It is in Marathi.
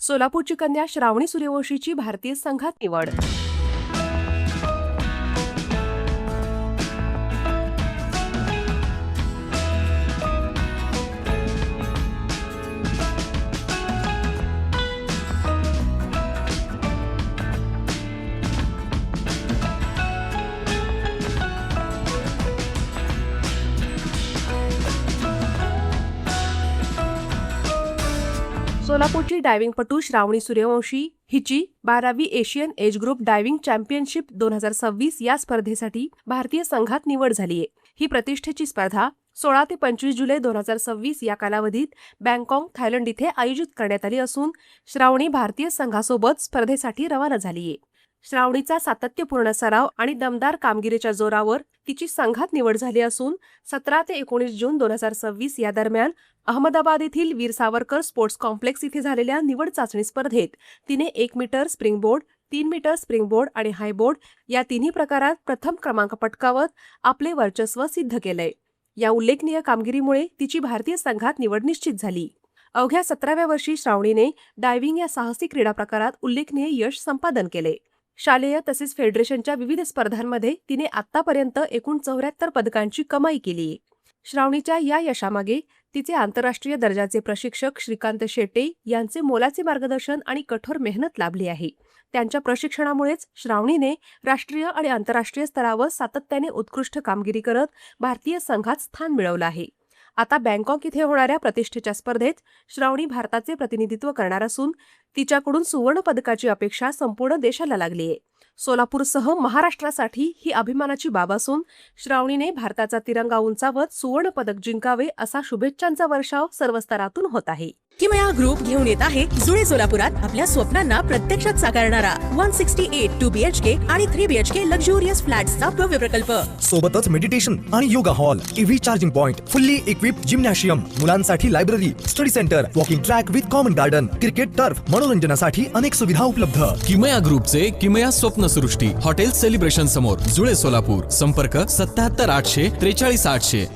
सोलापूरची कन्या श्रावणी सूर्यवंशीची भारतीय संघात निवड. सोलापूरची डायव्हिंगपटू श्रावणी सूर्यवंशी हिची 12वी Asian age group diving championship 2026 या स्पर्धेसाठी भारतीय संघात निवड झालीय. ही प्रतिष्ठेची स्पर्धा 16 ते 25 जुलै 2026 या कालावधीत बँकॉक, थायलंड इथे आयोजित करण्यात आली असून श्रावणी भारतीय संघासोबत स्पर्धेसाठी रवाना झालीय. श्रावणीचा सातत्यपूर्ण सराव आणि दमदार कामगिरीच्या जोरावर तिची संघात निवड झाली असून 17 ते 19 जून 2026 या दरम्यान अहमदाबाद येथील वीर सावरकर स्पोर्ट्स कॉम्प्लेक्स इथे झालेल्या निवड चाचणी स्पर्धेत तिने 1 मीटर स्प्रिंगबोर्ड, 3 मीटर स्प्रिंगबोर्ड आणि हायबोर्ड या तिन्ही प्रकारात प्रथम क्रमांक पटकावत आपले वर्चस्व सिद्ध केलंय. या उल्लेखनीय कामगिरीमुळे तिची भारतीय संघात निवड निश्चित झाली. अवघ्या 17व्या वर्षी श्रावणीने डायव्हिंग या साहसी क्रीडा प्रकारात उल्लेखनीय यश संपादन केले. शालेय तसेच फेडरेशनच्या विविध स्पर्धांमध्ये तिने आतापर्यंत एकूण 74 पदकांची कमाई केली. श्रावणीच्या या यशामागे तिचे आंतरराष्ट्रीय दर्जाचे प्रशिक्षक श्रीकांत शेटे यांचे मोलाचे मार्गदर्शन आणि कठोर मेहनत लाभली आहे. त्यांच्या प्रशिक्षणामुळेच श्रावणीने राष्ट्रीय आणि आंतरराष्ट्रीय स्तरावर सातत्याने उत्कृष्ट कामगिरी करत भारतीय संघात स्थान मिळवलं आहे. आता बँकॉक इथे होणाऱ्या प्रतिष्ठेच्या स्पर्धेत श्रावणी भारताचे प्रतिनिधित्व करणार असून तिच्याकडून सुवर्ण पदकाची अपेक्षा संपूर्ण देशाला लागली आहे. सोलापूरसह महाराष्ट्रासाठी ही अभिमानाची बाब असून श्रावणीने भारताचा तिरंगा उंचावत सुवर्ण पदक जिंकावे असा शुभेच्छांचा वर्षाव सर्व स्तरातून होत आहे. किमया ग्रुप घेऊन येत आहे जुळे सोलापुरात आपल्या स्वप्नांना प्रत्यक्षात साकारणारा 168 2 BHK आणि 3 BHK लक्झुरियस फ्लॅट्सचा भव्य प्रकल्प. सोबतच मेडिटेशन आणि yoga hall, EV charging point, fully equipped gymnasium, मुलांसाठी library, study centre, walking track with common garden, cricket turf, मनोरंजनासाठी अनेक सुविधा उपलब्ध. किमया ग्रुपचे किमया स्वप्नसृष्टी हॉटेल सेलिब्रेशन समोर जुळे सोलापूर. संपर्क 77 800 43 800.